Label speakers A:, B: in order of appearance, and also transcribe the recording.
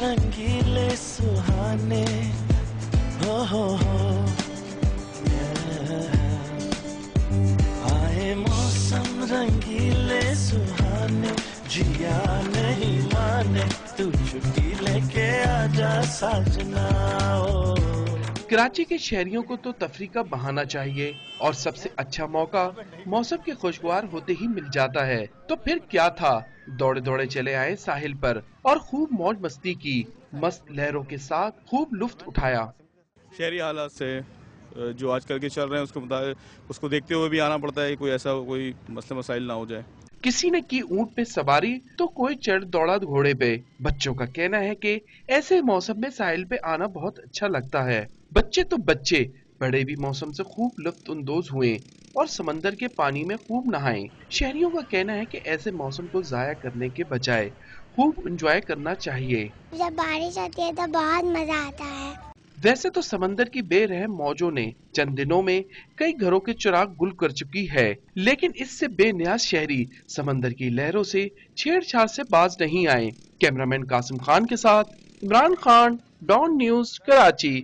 A: रंगीले सुहाने हो आए मौसम रंगीले सुहाने जिया नहीं माने तू छुट्टी लेके आजा साजना ओ।
B: कराची के शहरियों को तो तफरीह का बहाना चाहिए और सबसे अच्छा मौका मौसम के खुशगवार होते ही मिल जाता है। तो फिर क्या था, दौड़े दौड़े चले आए साहिल पर और खूब मौज मस्ती की, मस्त लहरों के साथ खूब लुफ्त उठाया।
C: शहरी हालात से जो आजकल के चल रहे हैं उसको देखते हुए भी आना पड़ता है, कोई ऐसा कोई मसला मसाइल ना हो जाए।
B: किसी ने की ऊंट पे सवारी तो कोई चढ़ दौड़ा घोड़े पे। बच्चों का कहना है कि ऐसे मौसम में साहिल पे आना बहुत अच्छा लगता है। बच्चे तो बच्चे, बड़े भी मौसम से खूब लुत्फानंदोज हुए और समंदर के पानी में खूब नहाए। शहरियों का कहना है कि ऐसे मौसम को जाया करने के बजाय खूब एंजॉय करना चाहिए।
D: जब बारिश आती है तो बहुत मजा आता है।
B: वैसे तो समंदर की बेरहम मौजों ने चंद दिनों में कई घरों के चिराग गुल कर चुकी है, लेकिन इससे बेनियाज शहरी समंदर की लहरों से छेड़छाड़ से बाज नहीं आए। कैमरामैन कासिम खान के साथ इमरान खान, डॉन न्यूज, कराची।